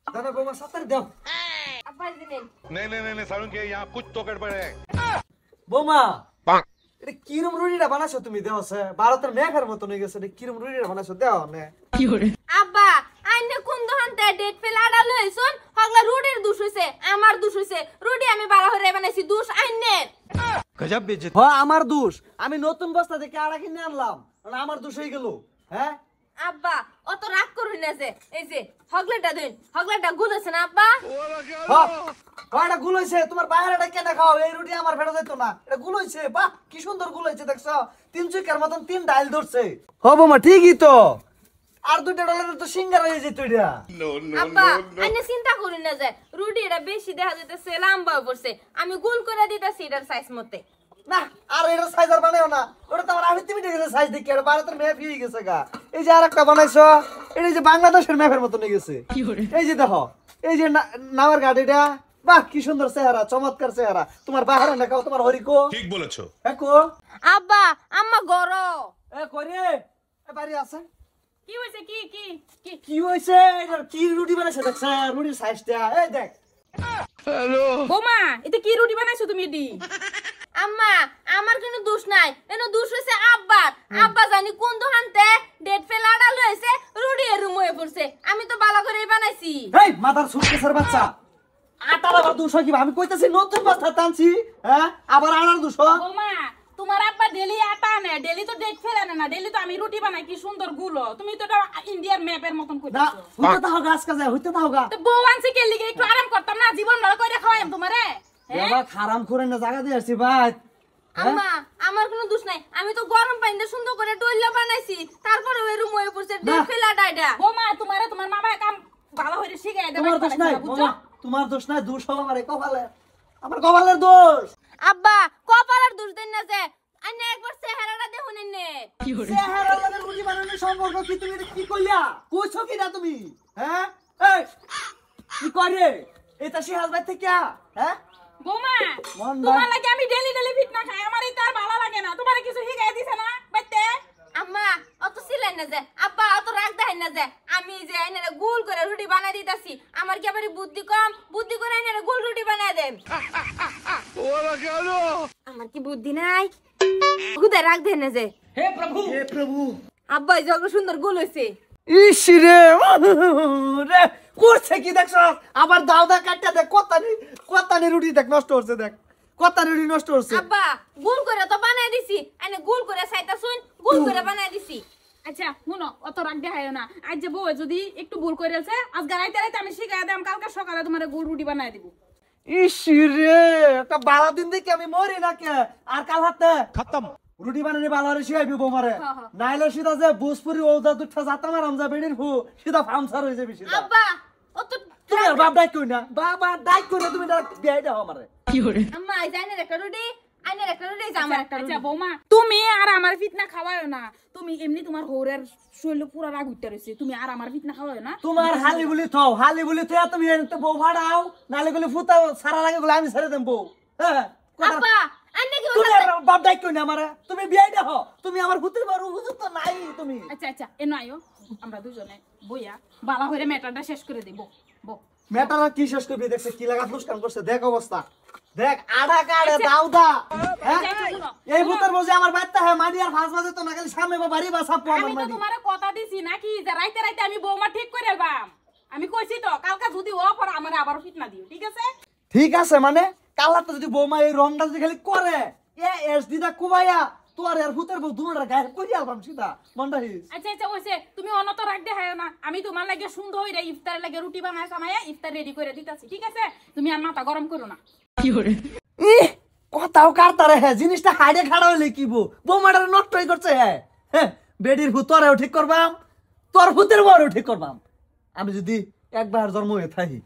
दादा बौमा सत्तर दाও আব্বা দিলেন नहीं सारुण के यहाँ कुछ तो गड़बड़ है বৌমা এটা কিরম রুটিটা বানাইছো তুমি দেওছে ভারতের মেঘের মতো হয়ে গেছে এটা কিরম রুটিটা বানাইছো দাও না আব্বা আইনে কোন দহনতে ডেট ফেলাডা লইছুন হগলা রুটির দুষ হইছে আমার দুষ হইছে রুটি আমি বালা হরে বানাইছি দুষ আইনে গজব বেজে হ্যাঁ আমার দোষ আমি নতুন বস্তা থেকে আড়া কিনে আনলাম আর আমার দোষ হয়ে গেল হ্যাঁ আব্বা অত রাগ করুন না যে এই যে হগলাটা দেন হগলাটা গুলেছে না আব্বা কয়টা গুল হইছে তোমার বাইরেটা কেন খাও এই রুটি আমার ফেটা যাইতো না এটা গুল হইছে বাহ কি সুন্দর গুল হইছে দেখছো তিন চুইকার মতন তিন ডাইল ধরছে হবো মা ঠিকই তো আর দুইটা ডলারের তো সিঙ্গার হয়ে যেত এটা আব্বা আইনে চিন্তা করুন না যে রুটি এটা বেশি দেখা যাইতেছে লম্বা পড়ছে আমি গোল করে দিতেছি এটার সাইজ মতে না আর এর সাইজ আর বানায়ও না ওটা তো আমার আমিতে মিটে গেছে সাইজ দেখে আর ভারতের ম্যাপ হয়ে গেছে গা এই যে আরেকটা বানাইছো এটা যে বাংলাদেশের ম্যাপের মতো হয়ে গেছে এই যে দেখো এই যে নামের গাড়িটা বাহ কি সুন্দর চেহারা চমৎকার চেহারা তোমার বাহারে না খাও তোমার হরিকো ठीक बोलेছো দেখো আব্বা আম্মা গরো এ করে এ বাড়ি আছে কি হইছে কি কি কি কি হইছে এটা কি রুটি বানাইছে দেখছ রুটির সাইজটা এই দেখ বোমা এটা কি রুটি বানাইছো তুমি দি আম্মা আমার কোনো দোষ নাই এনো দোষ হইছে আব্বার আব্বা জানি কোন দোকানতে ডেট ফেলাডা লইছে রুটি এর রুমে পড়ছে আমি তো বালা করে বানাইছি এই মাদার সুটকেসের বাচ্চা আটার আবার দুশো কি আমি কইতাছি নতুন বস্তা টানছি হ্যাঁ আবার আনার দুশো বোমা তোমার আব্বা ডেলি আটা আনে ডেলি তো ডেট ফেলে না ডেলি তো আমি রুটি বানাই কি সুন্দর গুলো তুমি তো ইন্ডিয়ার ম্যাপের মতন না কইতাছো হইতে দাও গাছ কাজে হইতে দাও গা তো বউ আনছে কে লিগে একটু আরাম করতাম না জীবন ভর কইরা খাওয়াইম তোমারে বাবা খারাম করে না জায়গা দিয়ে আসছি ভাই আম্মা আমার কোনো দোষ নাই আমি তো গরম পানিতে সুন্দর করে ডইলা বানাইছি তারপরে ওই রুমে পড়ছে ডেট ফেলাডা এটা বোমা তোমারে তোমার মামা কাম ভালো হইরে শিখাই দেবে তোমার দোষ নাই মামা, তোমার দোষ নাই দোষ হলো আমার কপালে আমার কপালের দোষ আব্বা কপালের দোষ দেন না যে আইনে একবার চেহারাটা দেখুন নে চেহারা লাগে রুটি বানানোর সম্পর্ক কি তুমি এটা কি কইলা কইছো কি না তুমি হ্যাঁ এই কি করে এটা সে হাজবাই থেকে হ্যাঁ বোমা মন তোমার লাগে আমি ডেলি ডেলি ফিট না খাই আমার এটা আর ভালো লাগে না তোমারে কিছু শিখাই দিছে না বাইতে আম্মা অত সিলাই না যে আব্বা অত রাগ দেয় না যে আমি যে আইনে গোল করে রুটি বানাই দিতাছি আমার কি আবার বুদ্ধি কম বুদ্ধি করে আইনে গোল রুটি বানাই দেন আমার কি বুদ্ধি নাই গুদে রাগ দেয় না যে হে প্রভু আব্বা এই জগ সুন্দর গোল হইছে ইস রে রে করছে কি দেখছ আবার দাওদা কাটটা দেখ কতানি রুটি দেখ নষ্ট হচ্ছে দেখ কতানি রুটি নষ্ট হচ্ছে আব্বা গোল করে তো বানাই দিছি আইনে গোল করে সাইতা শুন গোল করে বানাই দিছি আচ্ছা শুনো অত রাগ দেখাইও না আজ যে বউ যদি একটু ভুল করেছে আজ রাইতে রাইতে আমি শিখাই দিলাম কালকে সকালে তোমার গোল রুটি বানাই দিব ইস রে একটা বালা দিন দেখি আমি মরি না কে আর কাল হাতে खत्म রুটি বানানি ভালো করে শিখাইবি বৌমারে নাইলে সিধা যে ভোজপুরি ওদা দুটা জাতা মারাম যা বেডির ফু সিধা ফামসার হয়ে যাবি সিধা আব্বা অত তুমি আর বাপ ডাক কই না বাবা ডাক কই না তুমি ডাক বিয়াই দাও আমারে আম্মা এই জানে একটা রুটি আইনে একটা রুটি আমার একটা আচ্ছা রুটি বৌমা তুমি আর আমার ফিটনা খাওয়াও না তুমি এমনি তোমার হৌরের শরীর পুরা রাগ উঠতে রয়েছে তুমি আর আমার ফিটনা খাওয়াও না তোমার হালি বলি থো তুমি এনতে বউ ভাড়াও নালে গুলি ফুতা সারা লাগে গুলো আমি ছেড়ে দেব বউ হ্যাঁ আব্বা আইনে কি তুমি আর বাপ ডাক কই না আমারে তুমি বিয়াই দাও তুমি আমার ফুতের বড় হুজুর তো নাই তুমি আচ্ছা আচ্ছা এনো আয়ো আমরা দুজনে বইয়া বালা হইরে ম্যাটারটা শেষ করে দিব বো মেটারা কি শেষ করবি দেখছে কি লাগা ফুসকান করছে দেখ অবস্থা দেখ আড়া কাড়ে দাউদা হ্যাঁ এই ভূতের বসে আমার বাচ্চা হয় মাটি আর ফাঁস বাজে তো না খালি সামনে বা বাড়ি বা সাপ আমার আমি তো মাটি তোমারে কথা দিছি নাকি যে রাইতে রাইতে আমি বৌমা ঠিক করে আলবাম আমি কইছি তো কালকে যদি ও পর আমারে আবার ফিটনা দিও ঠিক আছে ঠিক আছে মানে কালারটা যদি বৌমা এই রংটা যদি খালি করে এ এস দিদা কুবাইয়া তোর আর ভূতের বউ দুটোটা গায়ে কই আলবাম সিধা মন্ডা হিস আচ্ছা আচ্ছা ওইছে তুমি অনত রাখ দে হায় না আমি তোমার লাগে সুন্দর হইরা ইফতারের লাগে রুটি বানায় সামায়া ইফতার রেডি করে দিতাছি ঠিক আছে তুমি আর মাথা গরম করো না ই কথাও কারতারে হ্যাঁ জিনিসটা হাইডে খাড়া হইলে কি বৌমাটারে নষ্টই করছে হ্যাঁ বেডির ভূত তোরেও ঠিক করবাম তোর ভূতের বউরেও ঠিক করবাম আমি যদি একবার জন্ম হয়ে থাকি